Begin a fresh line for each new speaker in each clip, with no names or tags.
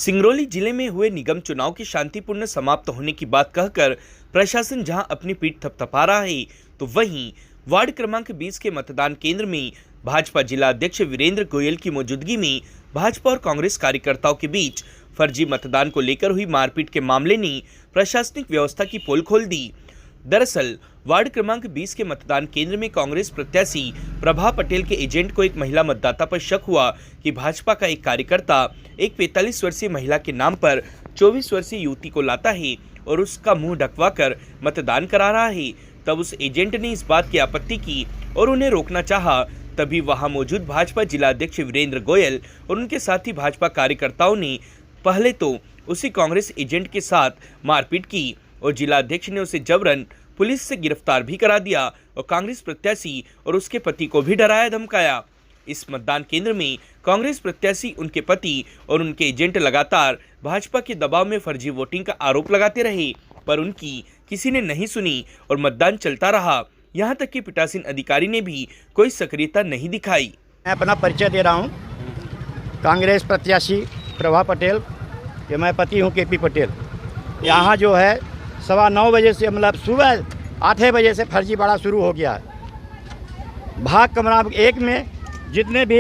सिंगरौली जिले में हुए निगम चुनाव के शांतिपूर्ण समाप्त होने की बात कहकर प्रशासन जहां अपनी पीठ थपथपा रहा है, तो वहीं वार्ड क्रमांक 20 के मतदान केंद्र में भाजपा जिला अध्यक्ष वीरेंद्र गोयल की मौजूदगी में भाजपा और कांग्रेस कार्यकर्ताओं के बीच फर्जी मतदान को लेकर हुई मारपीट के मामले ने प्रशासनिक व्यवस्था की पोल खोल दी। दरअसल वार्ड क्रमांक 20 के मतदान केंद्र में कांग्रेस प्रत्याशी प्रभा पटेल के एजेंट को एक महिला मतदाता पर शक हुआ कि भाजपा का एक कार्यकर्ता एक 45 वर्षीय महिला के नाम पर 24 वर्षीय युवती को लाता है और उसका मुंह ढकवाकर मतदान करा रहा है। तब उस एजेंट ने इस बात की आपत्ति की और उन्हें रोकना चाहा। तभी वहां मौजूद भाजपा जिला अध्यक्ष वीरेंद्र गोयल और उनके साथी भाजपा कार्यकर्ताओं ने पहले तो उसी कांग्रेस एजेंट के साथ मारपीट की और जिला अध्यक्ष ने उसे जबरन पुलिस से गिरफ्तार भी करा दिया और कांग्रेस प्रत्याशी और उसके पति को भी डराया धमकाया। इस मतदान केंद्र में कांग्रेस प्रत्याशी, उनके पति और उनके एजेंट लगातार भाजपा के दबाव में फर्जी वोटिंग का आरोप लगाते रहे, पर उनकी किसी ने नहीं सुनी और मतदान चलता रहा। यहां तक कि पीठासीन अधिकारी ने भी कोई सक्रियता नहीं दिखाई।
मैं अपना परिचय दे रहा हूं, कांग्रेस प्रत्याशी प्रभा पटेल कि मैं पति हूं केपी पटेल। यहाँ जो है 9:15 बजे से मतलब सुबह 8 बजे से फर्जीवाड़ा शुरू हो गया है। भाग क्रमांक 1 में जितने भी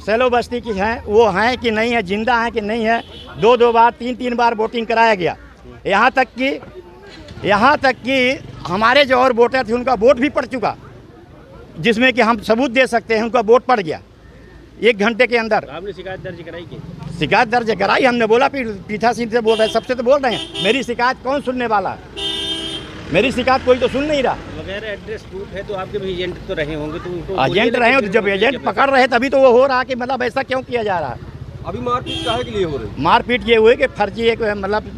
सैलो बस्ती की हैं वो हैं कि नहीं है, जिंदा हैं कि नहीं है, 2-2 बार 3-3 बार वोटिंग कराया गया। यहाँ तक कि हमारे जो और वोटर थे उनका वोट भी पड़ चुका, जिसमें कि हम सबूत दे सकते हैं, उनका वोट पड़ गया 1 घंटे के अंदर।
आपने शिकायत दर्ज कराई की?
शिकायत दर्ज कराई, हमने बोला पीठासीन से बोल रहे हैं, सबसे तो बोल रहे हैं। मेरी शिकायत कौन सुनने वाला? मेरी शिकायत कोई तो सुन नहीं रहा।
वगैरह एड्रेस प्रूफ है तो आपके भी एजेंट तो रहे होंगे, तो उनको
एजेंट रहे हो तो जब एजेंट पकड़ रहे तभी तो वो हो रहा कि मतलब ऐसा क्यों किया जा रहा है।
अभी मारपीट काहे के लिए हो रही? मारपीट
ये हुए कि फर्जी एक मतलब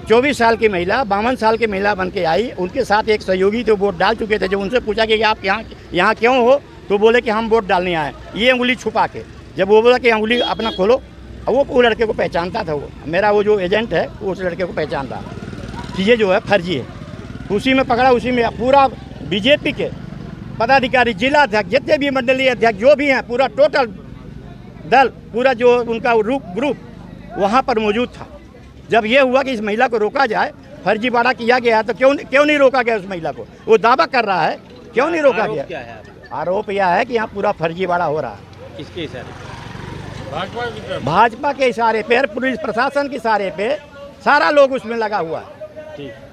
24 साल की महिला 52 साल की महिला बन के आई, उनके साथ एक सहयोगी तो वोट डाल चुके थे। जब उनसे पूछा कि आप यहाँ क्यों हो, तो बोले कि हम वोट डालने आए। ये उंगली छुपा के, जब वो बोला कि उंगली अपना खोलो, वो लड़के को पहचानता था, वो मेरा वो जो एजेंट है वो उस लड़के को पहचानता कि ये जो है फर्जी है। उसी में पकड़ा, उसी में पूरा बीजेपी के पदाधिकारी, जिला अध्यक्ष, जितने भी मंडलीय अध्यक्ष जो भी हैं, पूरा टोटल दल, पूरा जो उनका ग्रुप वहाँ पर मौजूद था। जब ये हुआ कि इस महिला को रोका जाए, फर्जीवाड़ा किया गया, तो क्यों नहीं रोका गया उस महिला को? वो दावा कर रहा है, क्यों नहीं रोका गया? आरोप यह है कि यहाँ पूरा फर्जीवाड़ा हो रहा है।
किसके इशारे?
भाजपा के इशारे पे, पुलिस प्रशासन के इशारे पे सारा लोग उसमें लगा हुआ है।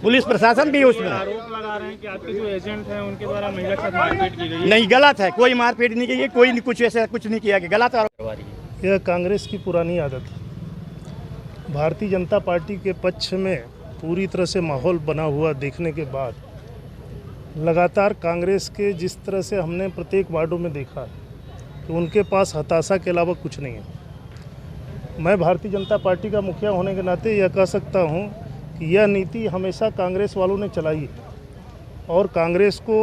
पुलिस प्रशासन भी उसमें
आरोप लगा रहे हैं कि आपके जो एजेंट हैं उनके द्वारा महिला के साथ मारपीट की गई है।
नहीं, गलत है, कोई मारपीट नहीं की गई, कोई कुछ ऐसा कुछ नहीं किया गया, गलत आरोप।
यह कांग्रेस की पुरानी आदत है। भारतीय जनता पार्टी के पक्ष में पूरी तरह से माहौल बना हुआ देखने के बाद लगातार कांग्रेस के जिस तरह से हमने प्रत्येक वार्डों में देखा कि उनके पास हताशा के अलावा कुछ नहीं है। मैं भारतीय जनता पार्टी का मुखिया होने के नाते यह कह सकता हूं कि यह नीति हमेशा कांग्रेस वालों ने चलाई है और कांग्रेस को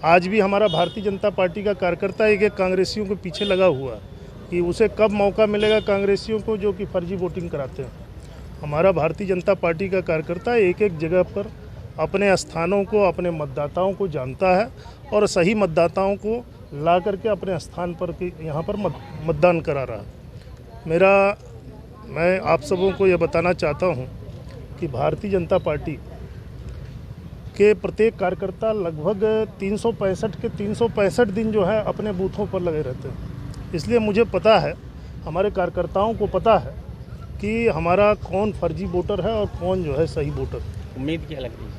आज भी हमारा भारतीय जनता पार्टी का कार्यकर्ता एक कांग्रेसियों के पीछे लगा हुआ है कि उसे कब मौका मिलेगा कांग्रेसियों को जो कि फर्जी वोटिंग कराते हैं। हमारा भारतीय जनता पार्टी का कार्यकर्ता एक जगह पर अपने स्थानों को, अपने मतदाताओं को जानता है और सही मतदाताओं को ला करके अपने स्थान पर यहाँ पर मतदान करा रहा है। मैं आप सबों को यह बताना चाहता हूँ कि भारतीय जनता पार्टी के प्रत्येक कार्यकर्ता लगभग 365 के 365 दिन जो है अपने बूथों पर लगे रहते हैं। इसलिए मुझे पता है, हमारे कार्यकर्ताओं को पता है कि हमारा कौन फर्जी वोटर है और कौन जो है सही वोटर।
उम्मीद क्या लग रही है?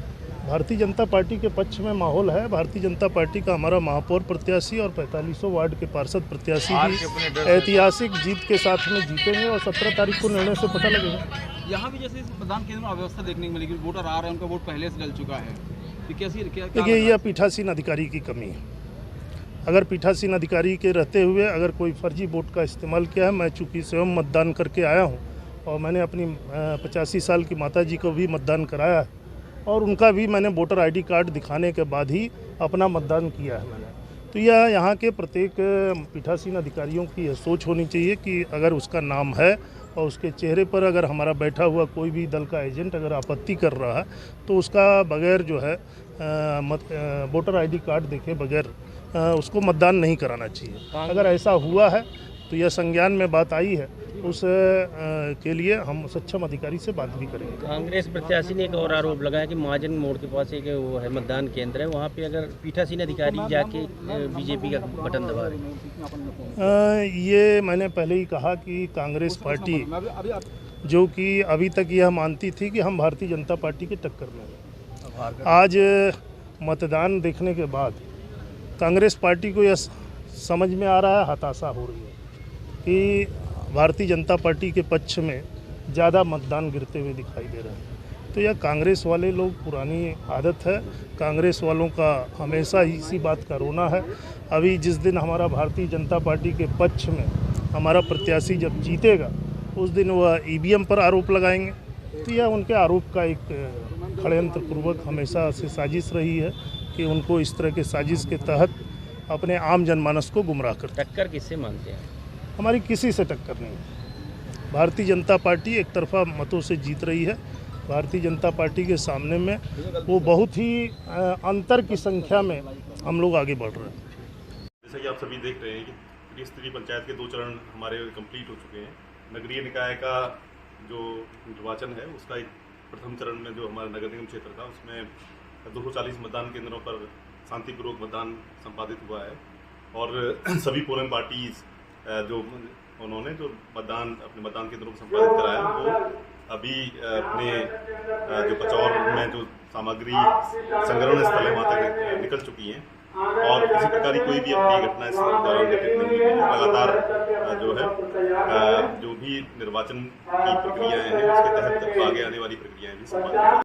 भारतीय जनता पार्टी के पक्ष में माहौल है। भारतीय जनता पार्टी का हमारा महापौर प्रत्याशी और 4500 वार्ड के पार्षद प्रत्याशी भी ऐतिहासिक जीत के साथ में जीतेंगे और 17 तारीख को निर्णय से पता लगेगा।
यहाँ भी जैसे मतदान केंद्र में अव्यवस्था देखने को मिलेगी, वोटर आ रहे हैं, उनका वोट पहले से डल चुका है, तो
देखिए यह पीठासीन अधिकारी की कमी है। अगर पीठासीन अधिकारी के रहते हुए अगर कोई फर्जी वोट का इस्तेमाल किया है, मैं चूँकि स्वयं मतदान करके आया हूँ और मैंने अपनी 85 साल की माताजी को भी मतदान कराया है और उनका भी मैंने वोटर आईडी कार्ड दिखाने के बाद ही अपना मतदान किया है मैंने। तो यह यहाँ के प्रत्येक पीठासीन अधिकारियों की यह सोच होनी चाहिए कि अगर उसका नाम है और उसके चेहरे पर अगर हमारा बैठा हुआ कोई भी दल का एजेंट अगर आपत्ति कर रहा है तो उसका बगैर जो है वोटर आईडी कार्ड देखे बगैर उसको मतदान नहीं कराना चाहिए। अगर ऐसा हुआ है तो यह संज्ञान में बात आई है, उस के लिए हम सक्षम अधिकारी से बात भी करेंगे।
कांग्रेस प्रत्याशी ने एक और आरोप लगाया कि महाजन मोड़ के पास एक वो है मतदान केंद्र है, वहाँ पे अगर पीठासीन अधिकारी जाके बीजेपी का बटन दबा रहे हैं।
ये मैंने पहले ही कहा कि कांग्रेस पार्टी जो कि अभी तक यह मानती थी कि हम भारतीय जनता पार्टी के टक्कर में हैं, आज मतदान देखने के बाद कांग्रेस पार्टी को यह समझ में आ रहा है, हताशा हो रही है कि भारतीय जनता पार्टी के पक्ष में ज़्यादा मतदान गिरते हुए दिखाई दे रहे हैं। तो यह कांग्रेस वाले लोग पुरानी आदत है, कांग्रेस वालों का हमेशा इसी बात का रोना है। अभी जिस दिन हमारा भारतीय जनता पार्टी के पक्ष में हमारा प्रत्याशी जब जीतेगा, उस दिन वह ईवीएम पर आरोप लगाएंगे। तो यह उनके आरोप का एक षड्यंत्र पूर्वक हमेशा से साजिश रही है कि उनको इस तरह के साजिश के तहत अपने आम जनमानस को गुमराह कर।
टक्कर किससे मानते हैं?
हमारी किसी से टक्कर नहीं है। भारतीय जनता पार्टी एक तरफा मतों से जीत रही है। भारतीय जनता पार्टी के सामने में वो बहुत ही अंतर की संख्या में हम लोग आगे बढ़ रहे हैं।
जैसा कि आप सभी देख रहे हैं कि त्रिस्तरीय पंचायत के 2 चरण हमारे कंप्लीट हो चुके हैं। नगरीय निकाय का जो निर्वाचन है उसका एक प्रथम चरण में जो हमारा नगर निगम क्षेत्र था उसमें 240 मतदान केंद्रों पर शांतिपूर्वक मतदान संपादित हुआ है और सभी पोलिंग पार्टीज जो उन्होंने जो अपने मतदान केंद्रों को संपादित कराया वो अभी अपने जो कचौर में जो सामग्री संग्रहण स्थल है वहाँ तक निकल चुकी हैं और किसी प्रकार की कोई भी अपनी घटना इस दौरान घटित नहीं हुई है। लगातार जो है जो भी निर्वाचन की प्रक्रियाएं हैं उसके तहत आगे आने वाली प्रक्रियाएं भी संपादित